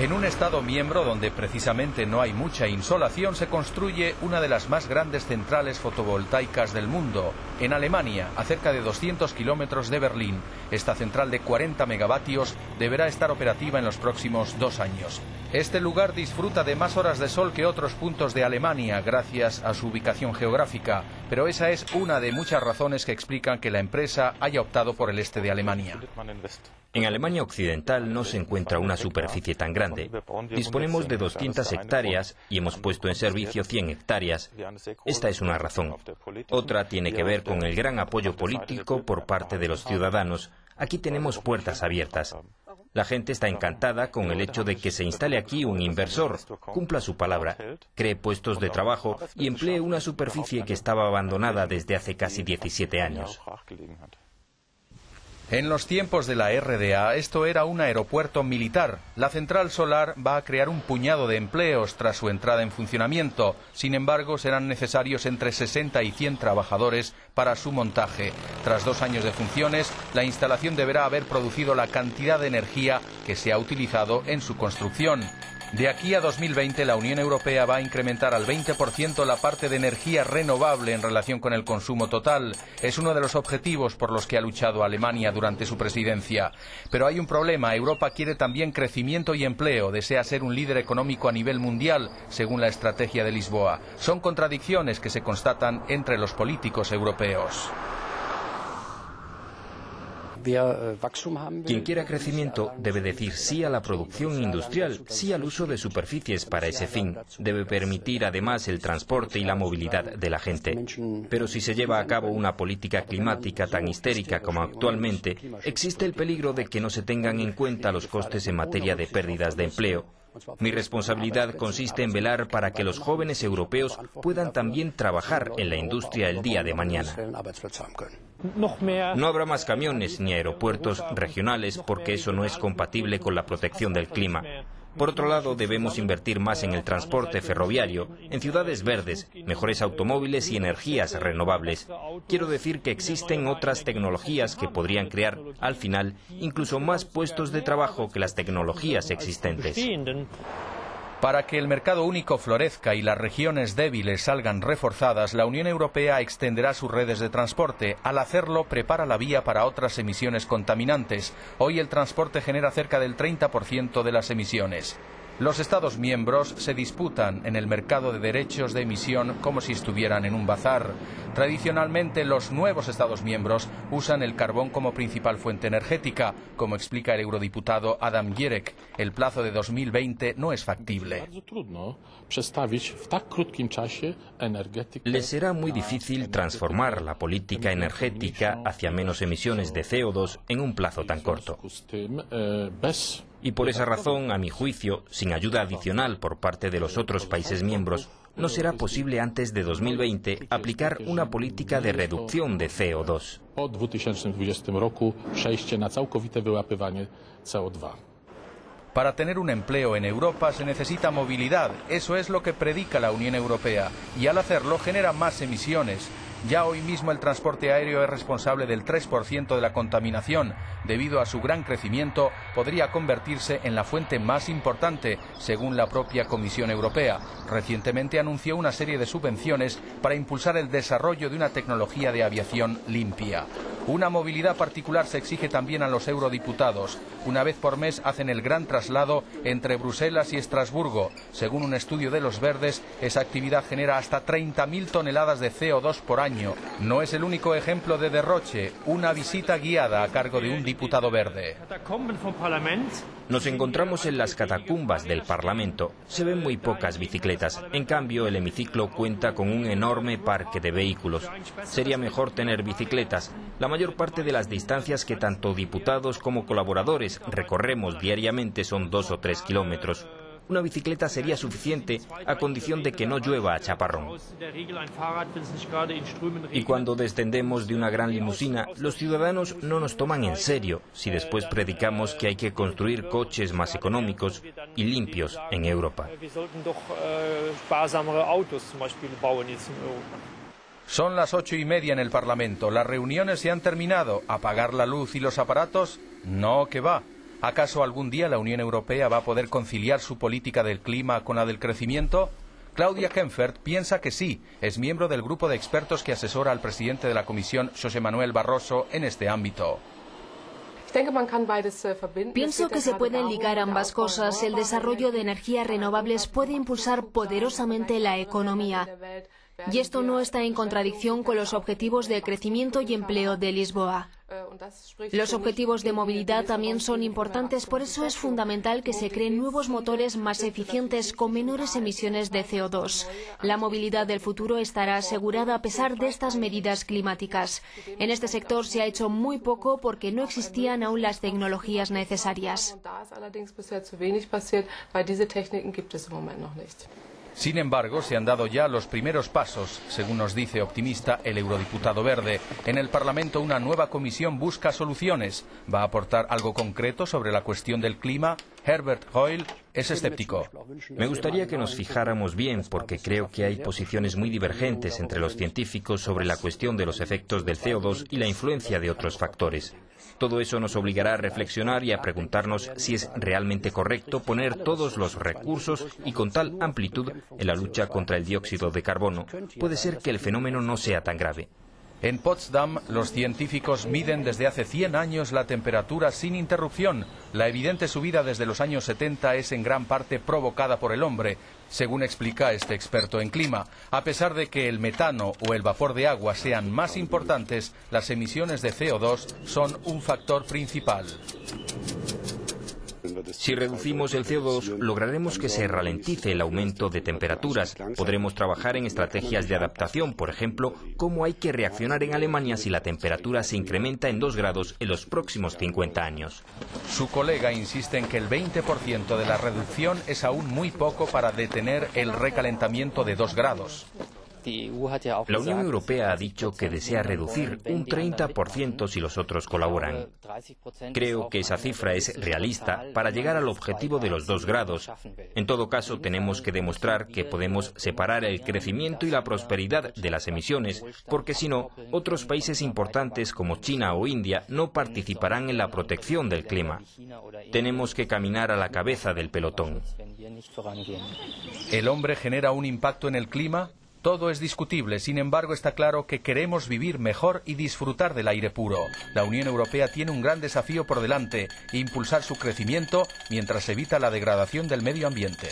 En un Estado miembro donde precisamente no hay mucha insolación se construye una de las más grandes centrales fotovoltaicas del mundo. En Alemania, a cerca de 200 kilómetros de Berlín, esta central de 40 megavatios deberá estar operativa en los próximos 2 años. Este lugar disfruta de más horas de sol que otros puntos de Alemania gracias a su ubicación geográfica, pero esa es una de muchas razones que explican que la empresa haya optado por el este de Alemania. En Alemania Occidental no se encuentra una superficie tan grande. Disponemos de 200 hectáreas y hemos puesto en servicio 100 hectáreas. Esta es una razón. Otra tiene que ver con el gran apoyo político por parte de los ciudadanos. Aquí tenemos puertas abiertas. La gente está encantada con el hecho de que se instale aquí un inversor, cumpla su palabra, cree puestos de trabajo y emplee una superficie que estaba abandonada desde hace casi 17 años. En los tiempos de la RDA, esto era un aeropuerto militar. La central solar va a crear un puñado de empleos tras su entrada en funcionamiento. Sin embargo, serán necesarios entre 60 y 100 trabajadores para su montaje. Tras 2 años de funciones, la instalación deberá haber producido la cantidad de energía que se ha utilizado en su construcción. De aquí a 2020, la Unión Europea va a incrementar al 20% la parte de energía renovable en relación con el consumo total. Es uno de los objetivos por los que ha luchado Alemania durante su presidencia. Pero hay un problema. Europa quiere también crecimiento y empleo. Desea ser un líder económico a nivel mundial, según la estrategia de Lisboa. Son contradicciones que se constatan entre los políticos europeos. Quien quiera crecimiento debe decir sí a la producción industrial, sí al uso de superficies para ese fin. Debe permitir además el transporte y la movilidad de la gente. Pero si se lleva a cabo una política climática tan histérica como actualmente, existe el peligro de que no se tengan en cuenta los costes en materia de pérdidas de empleo. Mi responsabilidad consiste en velar para que los jóvenes europeos puedan también trabajar en la industria el día de mañana. No habrá más camiones ni aeropuertos regionales porque eso no es compatible con la protección del clima. Por otro lado, debemos invertir más en el transporte ferroviario, en ciudades verdes, mejores automóviles y energías renovables. Quiero decir que existen otras tecnologías que podrían crear, al final, incluso más puestos de trabajo que las tecnologías existentes. Para que el mercado único florezca y las regiones débiles salgan reforzadas, la Unión Europea extenderá sus redes de transporte. Al hacerlo, prepara la vía para otras emisiones contaminantes. Hoy el transporte genera cerca del 30% de las emisiones. Los Estados miembros se disputan en el mercado de derechos de emisión como si estuvieran en un bazar. Tradicionalmente, los nuevos Estados miembros usan el carbón como principal fuente energética. Como explica el eurodiputado Adam Gierek, el plazo de 2020 no es factible. Les será muy difícil transformar la política energética hacia menos emisiones de CO2 en un plazo tan corto. Y por esa razón, a mi juicio, sin ayuda adicional por parte de los otros países miembros, no será posible antes de 2020 aplicar una política de reducción de CO2. Para tener un empleo en Europa se necesita movilidad. Eso es lo que predica la Unión Europea. Y al hacerlo genera más emisiones. Ya hoy mismo el transporte aéreo es responsable del 3% de la contaminación. Debido a su gran crecimiento, podría convertirse en la fuente más importante, según la propia Comisión Europea. Recientemente anunció una serie de subvenciones para impulsar el desarrollo de una tecnología de aviación limpia. Una movilidad particular se exige también a los eurodiputados. Una vez por mes hacen el gran traslado entre Bruselas y Estrasburgo. Según un estudio de los Verdes, esa actividad genera hasta 30.000 toneladas de CO2 por año. No es el único ejemplo de derroche. Una visita guiada a cargo de un diputado verde. Nos encontramos en las catacumbas del Parlamento. Se ven muy pocas bicicletas. En cambio, el hemiciclo cuenta con un enorme parque de vehículos. Sería mejor tener bicicletas. La mayor parte de las distancias que tanto diputados como colaboradores recorremos diariamente son 2 o 3 kilómetros. Una bicicleta sería suficiente a condición de que no llueva a chaparrón. Y cuando descendemos de una gran limusina, los ciudadanos no nos toman en serio si después predicamos que hay que construir coches más económicos y limpios en Europa. Son las 8:30 en el Parlamento. Las reuniones se han terminado. ¿Apagar la luz y los aparatos? No, que va. ¿Acaso algún día la Unión Europea va a poder conciliar su política del clima con la del crecimiento? Claudia Kempfert piensa que sí. Es miembro del grupo de expertos que asesora al presidente de la Comisión, José Manuel Barroso, en este ámbito. Pienso que se pueden ligar ambas cosas. El desarrollo de energías renovables puede impulsar poderosamente la economía. Y esto no está en contradicción con los objetivos de crecimiento y empleo de Lisboa. Los objetivos de movilidad también son importantes, por eso es fundamental que se creen nuevos motores más eficientes con menores emisiones de CO2. La movilidad del futuro estará asegurada a pesar de estas medidas climáticas. En este sector se ha hecho muy poco porque no existían aún las tecnologías necesarias. Sin embargo, se han dado ya los primeros pasos, según nos dice optimista el eurodiputado verde. En el Parlamento una nueva comisión busca soluciones. ¿Va a aportar algo concreto sobre la cuestión del clima? Herbert Reul es escéptico. Me gustaría que nos fijáramos bien, porque creo que hay posiciones muy divergentes entre los científicos sobre la cuestión de los efectos del CO2 y la influencia de otros factores. Todo eso nos obligará a reflexionar y a preguntarnos si es realmente correcto poner todos los recursos y con tal amplitud en la lucha contra el dióxido de carbono. Puede ser que el fenómeno no sea tan grave. En Potsdam, los científicos miden desde hace 100 años la temperatura sin interrupción. La evidente subida desde los años 70 es en gran parte provocada por el hombre, según explica este experto en clima. A pesar de que el metano o el vapor de agua sean más importantes, las emisiones de CO2 son un factor principal. Si reducimos el CO2, lograremos que se ralentice el aumento de temperaturas. Podremos trabajar en estrategias de adaptación, por ejemplo, cómo hay que reaccionar en Alemania si la temperatura se incrementa en 2 grados en los próximos 50 años. Su colega insiste en que el 20% de la reducción es aún muy poco para detener el recalentamiento de 2 grados. La Unión Europea ha dicho que desea reducir un 30% si los otros colaboran. Creo que esa cifra es realista para llegar al objetivo de los 2 grados. En todo caso, tenemos que demostrar que podemos separar el crecimiento y la prosperidad de las emisiones, porque si no, otros países importantes como China o India no participarán en la protección del clima. Tenemos que caminar a la cabeza del pelotón. ¿El hombre genera un impacto en el clima? Todo es discutible, sin embargo está claro que queremos vivir mejor y disfrutar del aire puro. La Unión Europea tiene un gran desafío por delante, impulsar su crecimiento mientras evita la degradación del medio ambiente.